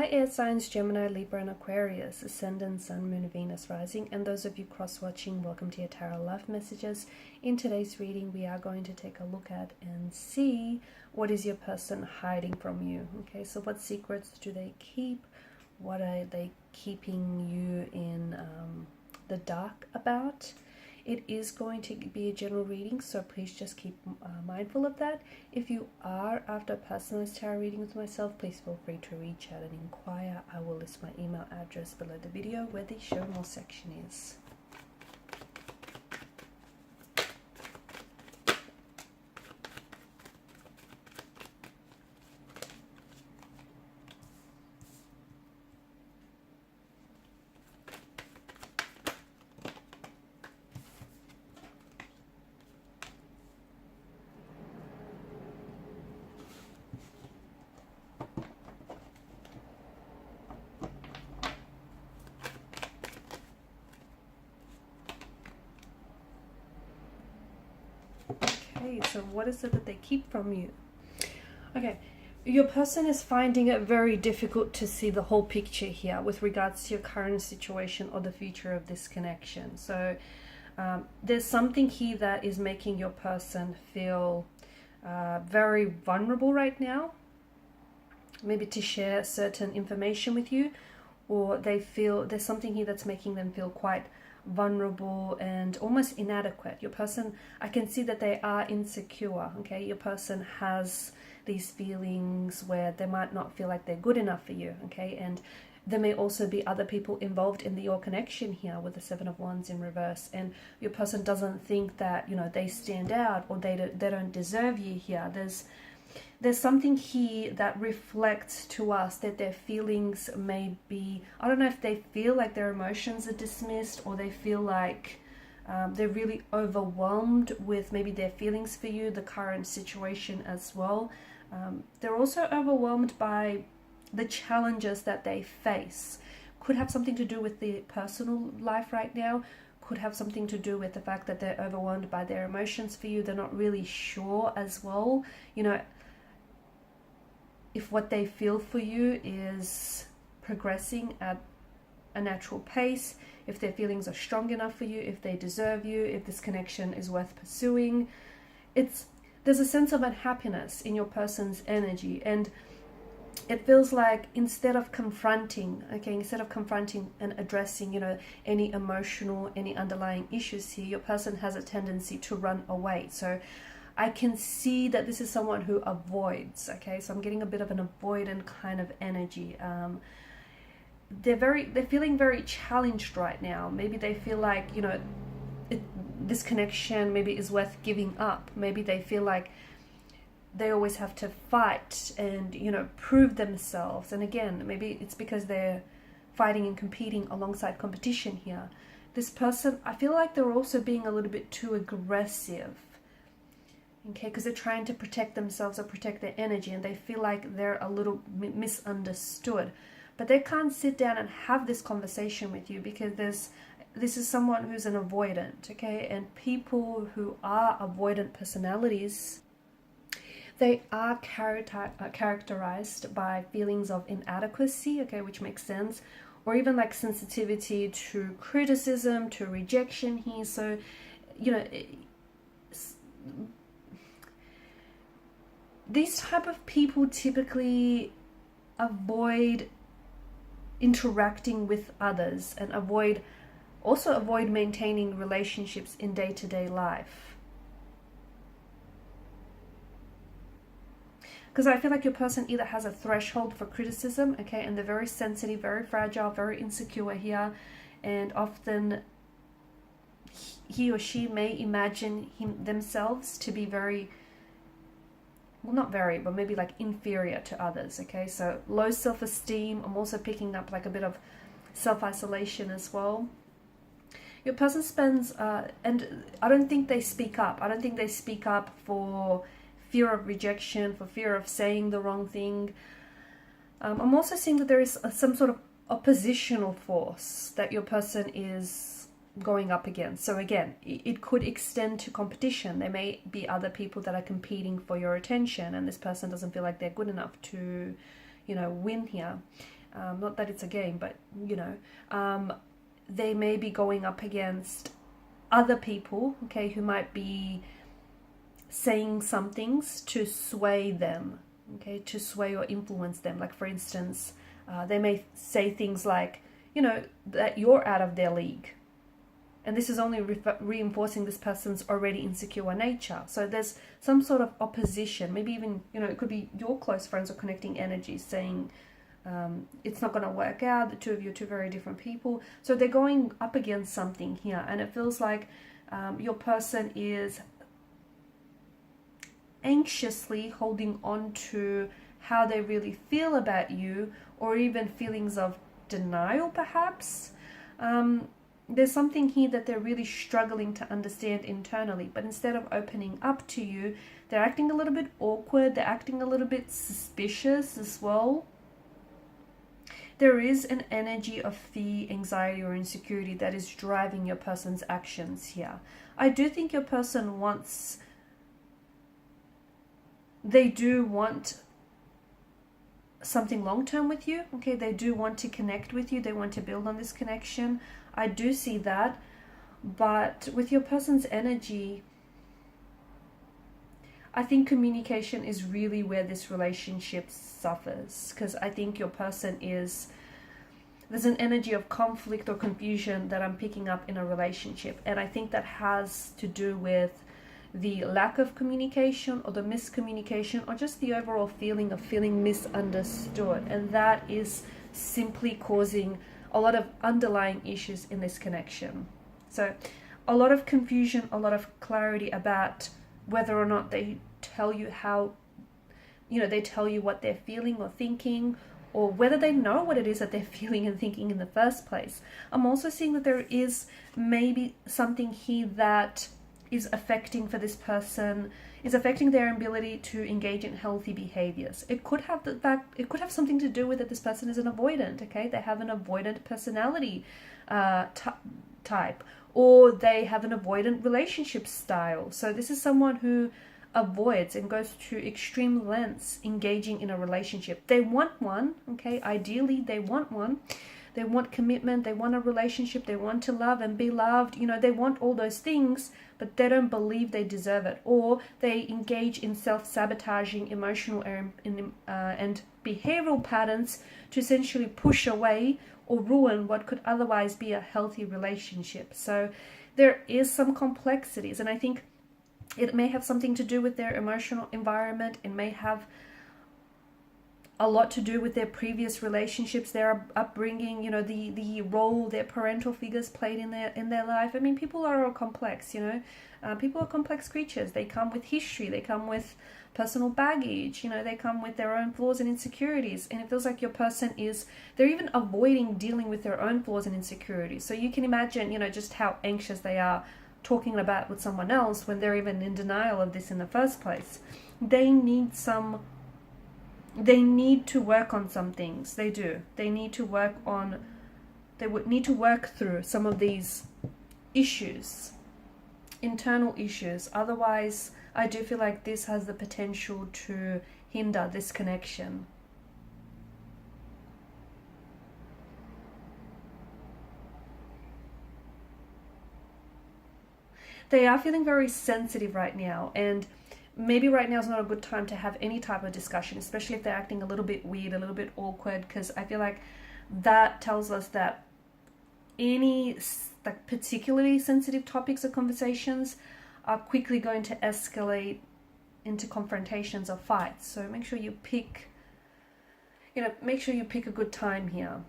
Hi air signs, Gemini, Libra and Aquarius, Ascendant, Sun, Moon, Venus, Rising, and those of you cross-watching, welcome to your Tarot Love Messages. In today's reading, we are going to take a look at and see what is your person hiding from you. Okay, so what secrets do they keep? What are they keeping you in the dark about? It is going to be a general reading, so please just keep mindful of that. If you are after a personalized tarot reading with myself, please feel free to reach out and inquire. I will list my email address below the video where the show more section is. Okay, so what is it that they keep from you? Okay, your person is finding it very difficult to see the whole picture here with regards to your current situation or the future of this connection. So there's something here that is making your person feel very vulnerable right now, maybe to share certain information with you, or they feel there's something here that's making them feel quite vulnerable and almost inadequate. Your person, I can see that they are insecure. Okay, your person has these feelings where they might not feel like they're good enough for you. Okay, and there may also be other people involved in your connection here with the Seven of Wands in reverse, and your person doesn't think that, you know, they stand out or they don't deserve you here. There's something here that reflects to us that their feelings may be, I don't know if they feel like their emotions are dismissed, or they feel like they're really overwhelmed with maybe their feelings for you, the current situation as well. They're also overwhelmed by the challenges that they face. Could have something to do with the personal life right now, could have something to do with the fact that they're overwhelmed by their emotions for you. They're not really sure as well, you know, if what they feel for you is progressing at a natural pace, if their feelings are strong enough for you, if they deserve you, if this connection is worth pursuing. There's a sense of unhappiness in your person's energy, and it feels like instead of confronting and addressing, you know, any emotional, any underlying issues here, your person has a tendency to run away. So I can see that this is someone who avoids. Okay, so I'm getting a bit of an avoidant kind of energy. They're feeling very challenged right now. Maybe they feel like, you know, this connection maybe is worth giving up. Maybe they feel like they always have to fight and, you know, prove themselves. And again, maybe it's because they're fighting and competing alongside competition here. This person, I feel like they're also being a little bit too aggressive. Okay, because they're trying to protect themselves or protect their energy, and they feel like they're a little misunderstood. But they can't sit down and have this conversation with you because this is someone who's an avoidant. Okay, and people who are avoidant personalities, they are characterized by feelings of inadequacy, okay, which makes sense, or even like sensitivity to criticism, to rejection here. So, you know, these type of people typically avoid interacting with others and also avoid maintaining relationships in day-to-day life. Because I feel like your person either has a threshold for criticism, okay, and they're very sensitive, very fragile, very insecure here, and often he or she may imagine themselves to be very, well, not very, but maybe like inferior to others. Okay, so low self-esteem. I'm also picking up like a bit of self-isolation as well. Your person spends, and I don't think they speak up. I don't think they speak up for fear of rejection, for fear of saying the wrong thing. I'm also seeing that there is some sort of oppositional force that your person is going up against. So again, it could extend to competition. There may be other people that are competing for your attention, and this person doesn't feel like they're good enough to, you know, win here. Not that it's a game, but you know, they may be going up against other people, okay, who might be saying some things to sway them, okay, to sway or influence them. Like, for instance, they may say things like, you know, that you're out of their league. And this is only reinforcing this person's already insecure nature. So there's some sort of opposition, maybe even, you know, it could be your close friends or connecting energies saying, it's not going to work out, the two of you are two very different people. So they're going up against something here, and it feels like your person is anxiously holding on to how they really feel about you, or even feelings of denial perhaps. There's something here that they're really struggling to understand internally, but instead of opening up to you, they're acting a little bit awkward, they're acting a little bit suspicious as well. There is an energy of fear, anxiety, or insecurity that is driving your person's actions here. I do think your person wants, they do want something long-term with you, okay? They do want to connect with you, they want to build on this connection. I do see that, but with your person's energy, I think communication is really where this relationship suffers, because I think your person is, there's an energy of conflict or confusion that I'm picking up in a relationship, and I think that has to do with the lack of communication or the miscommunication, or just the overall feeling of feeling misunderstood, and that is simply causing a lot of underlying issues in this connection. So a lot of confusion, a lot of clarity about whether or not they tell you how, you know, they tell you what they're feeling or thinking, or whether they know what it is that they're feeling and thinking in the first place. I'm also seeing that there is maybe something here that is affecting for this person, is affecting their ability to engage in healthy behaviors. It could have the fact, it could have something to do with that this person is an avoidant, okay? They have an avoidant personality type, or they have an avoidant relationship style. So this is someone who avoids and goes to extreme lengths engaging in a relationship. They want one, okay? Ideally, they want one. They want commitment, they want a relationship, they want to love and be loved, you know, they want all those things, but they don't believe they deserve it, or they engage in self-sabotaging emotional and behavioral patterns to essentially push away or ruin what could otherwise be a healthy relationship. So there is some complexities, and I think it may have something to do with their emotional environment. It may have a lot to do with their previous relationships, their upbringing, you know, the role their parental figures played in their life. I mean, people are all complex, you know. People are complex creatures. They come with history, they come with personal baggage, you know, they come with their own flaws and insecurities. And it feels like your person is, they're even avoiding dealing with their own flaws and insecurities. So you can imagine, you know, just how anxious they are talking about with someone else when they're even in denial of this in the first place. They need to work on some things. They do. They need to work on, they would need to work through some of these issues, internal issues. Otherwise, I do feel like this has the potential to hinder this connection. They are feeling very sensitive right now, and maybe right now is not a good time to have any type of discussion, especially if they're acting a little bit weird, a little bit awkward, because I feel like that tells us that any like particularly sensitive topics or conversations are quickly going to escalate into confrontations or fights. So make sure you pick, make sure you pick a good time here.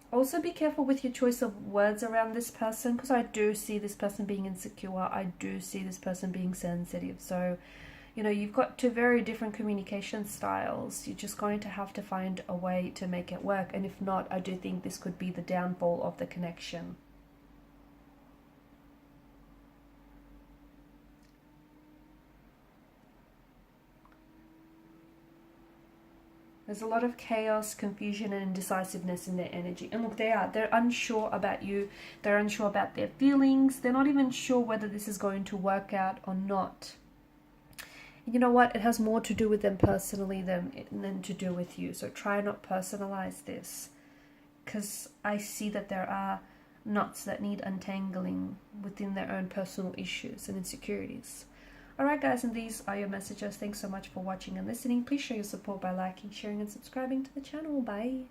Also be careful with your choice of words around this person, because I do see this person being insecure. I do see this person being sensitive. So, you've got two very different communication styles. You're just going to have to find a way to make it work. And if not, I do think this could be the downfall of the connection. There's a lot of chaos, confusion, and indecisiveness in their energy. And look, they're unsure about you. They're unsure about their feelings. They're not even sure whether this is going to work out or not. you know what, it has more to do with them personally than to do with you. So try not personalize this, because I see that there are knots that need untangling within their own personal issues and insecurities. Alright guys, and these are your messages. Thanks so much for watching and listening. Please show your support by liking, sharing and subscribing to the channel. Bye.